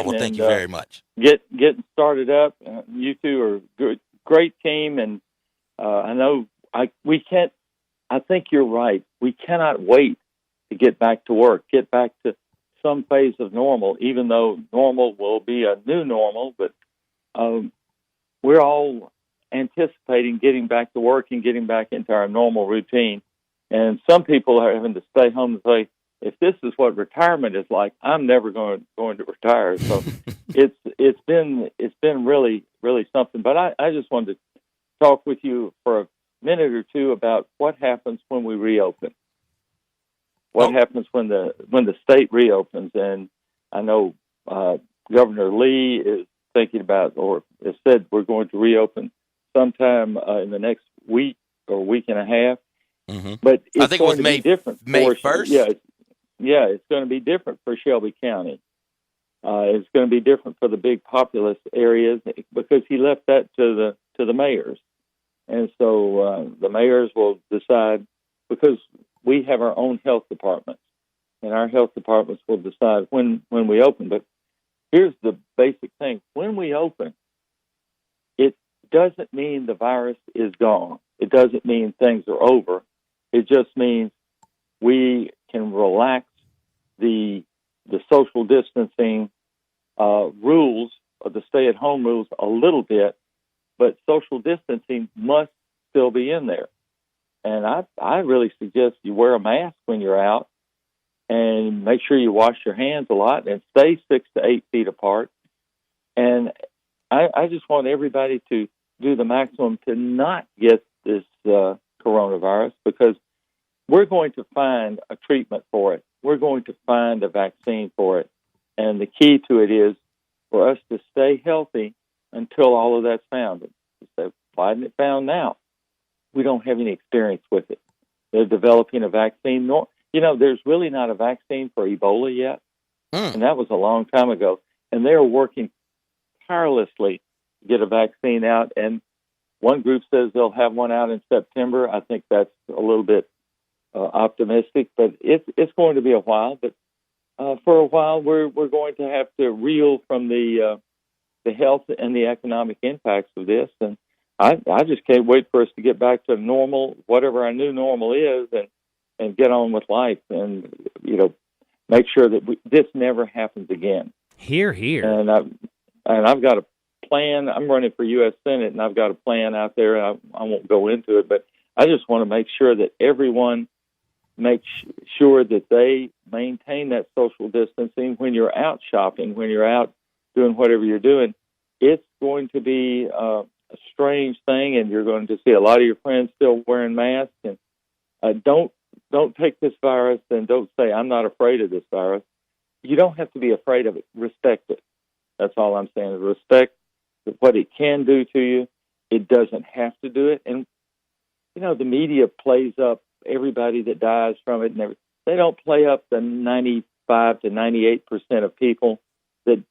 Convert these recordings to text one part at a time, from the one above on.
well, thank and you very much. getting started up. You two are good, great team, and I know we can't. I think you're right. We cannot wait to get back to work, get back to some phase of normal, even though normal will be a new normal. But we're all anticipating getting back to work and getting back into our normal routine. And some people are having to stay home and say, if this is what retirement is like, I'm never going to retire. So it's been really something. But I just wanted to talk with you for a minute or two about what happens when we reopen. What happens when the state reopens? And I know Governor Lee is thinking about, or has said, we're going to reopen sometime in the next week or week and a half. Mm-hmm. But it's I think it was going to be different. May 1st. Yeah, it's going to be different for Shelby County. It's going to be different for the big populous areas because he left that to the mayors, and so the mayors will decide, because we have our own health departments, and our health departments will decide when we open. But here's the basic thing: when we open, it doesn't mean the virus is gone. It doesn't mean things are over. It just means we can relax the social distancing rules, or the stay-at-home rules, a little bit, but social distancing must still be in there. And I really suggest you wear a mask when you're out, and make sure you wash your hands a lot, and stay 6 to 8 feet apart. And I just want everybody to do the maximum to not get this coronavirus, because we're going to find a treatment for it. We're going to find a vaccine for it. And the key to it is for us to stay healthy until all of that's found. Why isn't it found now? We don't have any experience with it. They're developing a vaccine. There's really not a vaccine for Ebola yet. And that was a long time ago. And they're working tirelessly to get a vaccine out. And one group says they'll have one out in September. I think that's a little bit optimistic, but it's going to be a while. But for a while, we're going to have to reel from the health and the economic impacts of this. And I just can't wait for us to get back to normal, whatever our new normal is, and get on with life, and make sure that this never happens again. Hear, hear. And I've got a plan. I'm running for U.S. Senate, and I've got a plan out there. I won't go into it, but I just want to make sure that everyone makes sure that they maintain that social distancing when you're out shopping, when you're out doing whatever you're doing. It's going to be a strange thing, and you're going to see a lot of your friends still wearing masks. And don't take this virus, and don't say, I'm not afraid of this virus. You don't have to be afraid of it. Respect it. That's all I'm saying, is respect what it can do to you. It doesn't have to do it. And, the media plays up everybody that dies from it. And they don't play up the 95 to 98% of people that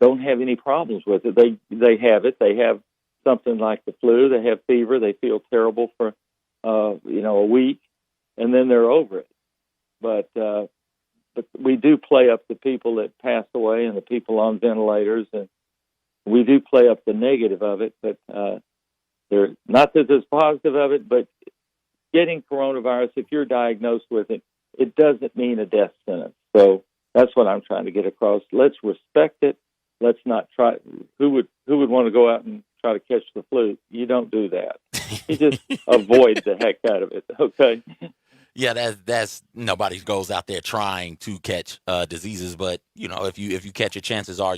don't have any problems with it. They have it. They have something like the flu. They have fever. They feel terrible for, a week, and then they're over it. But we do play up the people that pass away and the people on ventilators, and we do play up the negative of it. But not that there's positive of it, but getting coronavirus, if you're diagnosed with it, it doesn't mean a death sentence. So that's what I'm trying to get across. Let's respect it. Let's not try. Who would want to go out and try to catch the flu? You don't do that. You just avoid the heck out of it. Okay. Yeah, that's nobody goes out there trying to catch diseases, but if you catch it, chances are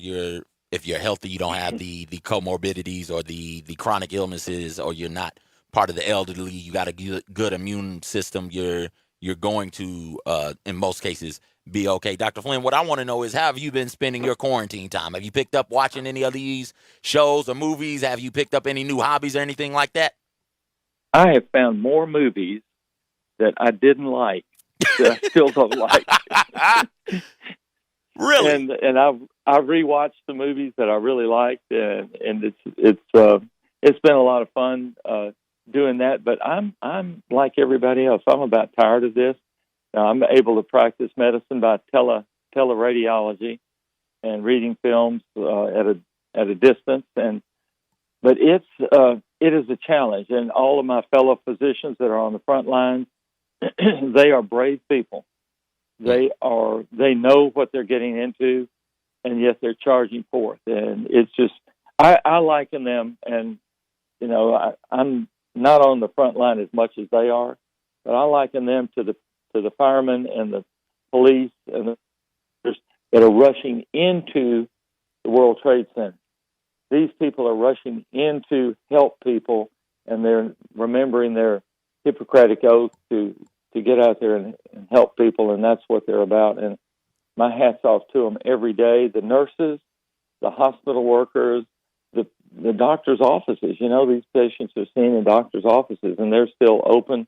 if you're healthy, you don't have the comorbidities or the chronic illnesses, or you're not part of the elderly. You got a good immune system. You're going to in most cases be okay. Dr. Flinn, what I want to know is, how have you been spending your quarantine time? Have you picked up watching any of these shows or movies? Have you picked up any new hobbies or anything like that? I have found more movies that I didn't like that I still don't like. Really? And I've rewatched the movies that I really liked, and it's been a lot of fun doing that. But I'm like everybody else. I'm about tired of this. Now, I'm able to practice medicine by teleradiology, and reading films at a distance, but it is a challenge. And all of my fellow physicians that are on the front lines, they are brave people. They know what they're getting into, and yet they're charging forth. And it's just, I liken them, and I'm not on the front line as much as they are, but I liken them to the firemen and the police and the that are rushing into the World Trade Center. These people are rushing in to help people, and they're remembering their Hippocratic oath to get out there and help people, and that's what they're about. And my hat's off to them every day. The nurses, the hospital workers, the doctor's offices. These patients are seen in doctor's offices, and they're still open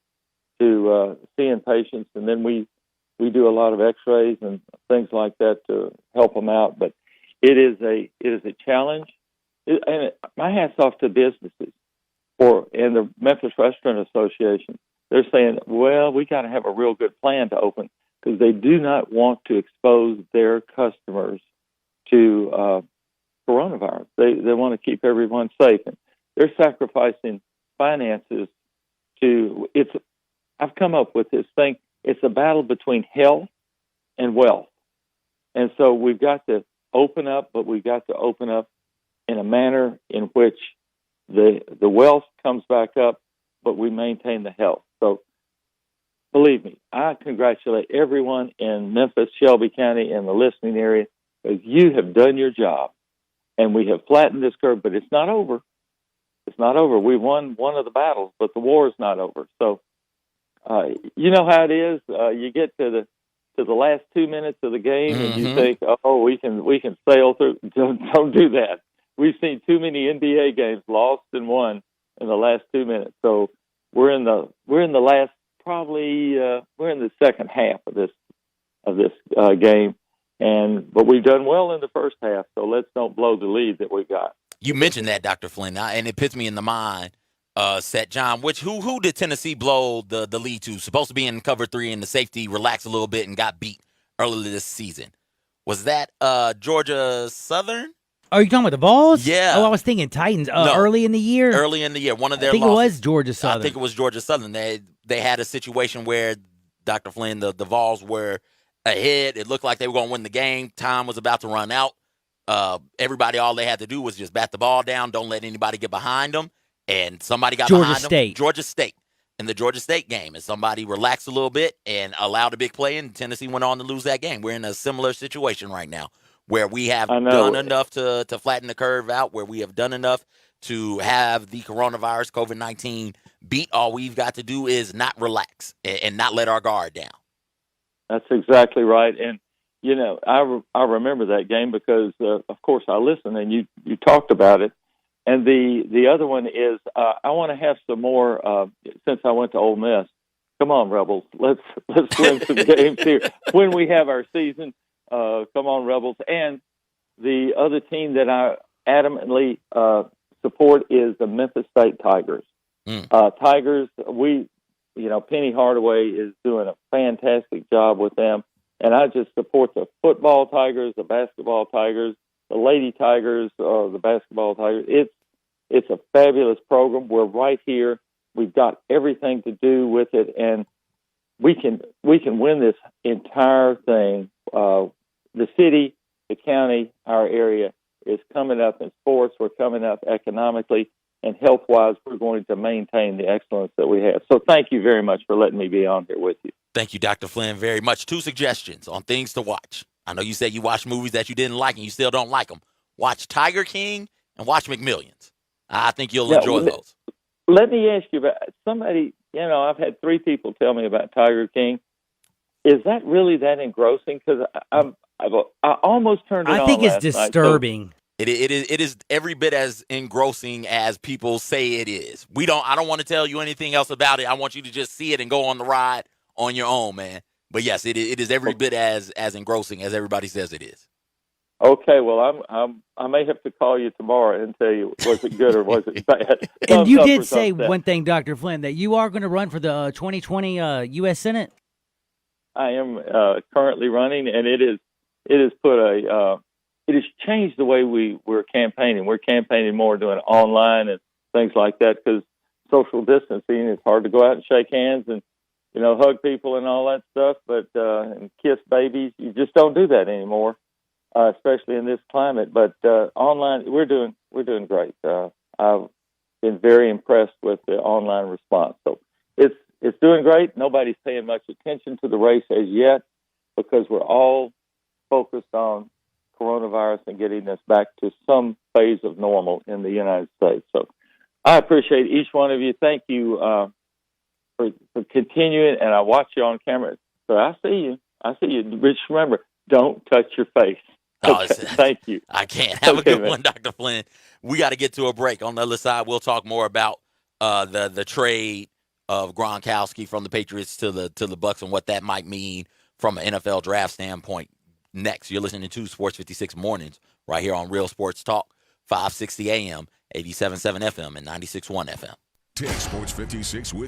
to seeing patients. And then we do a lot of X-rays and things like that to help them out. But it is a challenge. And my hat's off to businesses and the Memphis Restaurant Association. They're saying, well, we got to have a real good plan to open, because they do not want to expose their customers to coronavirus. They want to keep everyone safe, and they're sacrificing finances I've come up with this thing. It's a battle between health and wealth, and so we've got to open up, but we've got to open up in a manner in which the wealth comes back up, but we maintain the health. So believe me, I congratulate everyone in Memphis, Shelby County, and the listening area, because you have done your job, and we have flattened this curve, but it's not over. It's not over. We won one of the battles, but the war is not over. So you know how it is. You get to the last 2 minutes of the game, and you think, "Oh, we can sail through." Don't do that. We've seen too many NBA games lost and won in the last 2 minutes. So we're in the last we're in the second half of this game, but we've done well in the first half. So let's don't blow the lead that we got. You mentioned that, Dr. Flinn, and it puts me in the mind. Set John, who did Tennessee blow the lead to? Supposed to be in cover 3, and the safety relaxed a little bit and got beat earlier this season. Was that Georgia Southern? Are you talking about the Vols? Yeah. Oh, I was thinking Titans. No. Early in the year. One of their. I think losses. It was Georgia Southern. I think it was Georgia Southern. They had a situation where Dr. Flinn, the Vols were ahead. It looked like they were going to win the game. Time was about to run out. Everybody, all they had to do was just bat the ball down. Don't let anybody get behind them. And somebody got behind them. Georgia State. In the Georgia State game. And somebody relaxed a little bit and allowed a big play, and Tennessee went on to lose that game. We're in a similar situation right now, where we have done enough to flatten the curve out, where we have done enough to have the coronavirus, COVID-19, beat. All we've got to do is not relax and not let our guard down. That's exactly right. And, I remember that game because, of course, I listened, and you talked about it. And the other one is I want to have some more, since I went to Ole Miss. Come on, Rebels. Let's win some games here when we have our season. Come on, Rebels. And the other team that I adamantly support is the Memphis State Tigers. Tigers, Penny Hardaway is doing a fantastic job with them. And I just support the football Tigers, the basketball Tigers, the Lady Tigers, the basketball Tigers. It's a fabulous program. We're right here. We've got everything to do with it, and we can win this entire thing. The city, the county, our area is coming up in sports. We're coming up economically, and health-wise, we're going to maintain the excellence that we have. So thank you very much for letting me be on here with you. Thank you, Dr. Flinn, very much. 2 suggestions on things to watch. I know you said you watched movies that you didn't like and you still don't like them. Watch Tiger King and watch McMillions. I think you'll enjoy those. Let me ask you about somebody, I've had 3 people tell me about Tiger King. Is that really that engrossing? Because I almost turned it on. I think it's last disturbing. Night, It is every bit as engrossing as people say it is. I don't want to tell you anything else about it. I want you to just see it and go on the ride on your own, man. But yes, it is every bit as engrossing as everybody says it is. Okay, well, I may have to call you tomorrow and tell you, was it good or was it bad? And you did say one thing, Dr. Flinn, that you are going to run for the 2020 U.S. Senate. I am currently running, and it has put it has changed the way we're campaigning. We're campaigning more doing online and things like that because social distancing. It's hard to go out and shake hands and hug people and all that stuff, but and kiss babies. You just don't do that anymore, especially in this climate. But online, we're doing great. I've been very impressed with the online response. So it's doing great. Nobody's paying much attention to the race as yet because we're all focused on coronavirus and getting us back to some phase of normal in the United States. So I appreciate each one of you. Thank you for continuing, and I watch you on camera. So I see you. Rich, remember, don't touch your face. Oh, Okay, thank you. I can't. Have Okay, a good man. one, Dr. Flynn. We got to get to a break. On the other side, we'll talk more about the trade of Gronkowski from the Patriots to the Bucks and what that might mean from an NFL draft standpoint. Next, you're listening to Sports 56 Mornings right here on Real Sports Talk, 560 AM, 87.7 FM, and 96.1 FM. Take Sports 56 with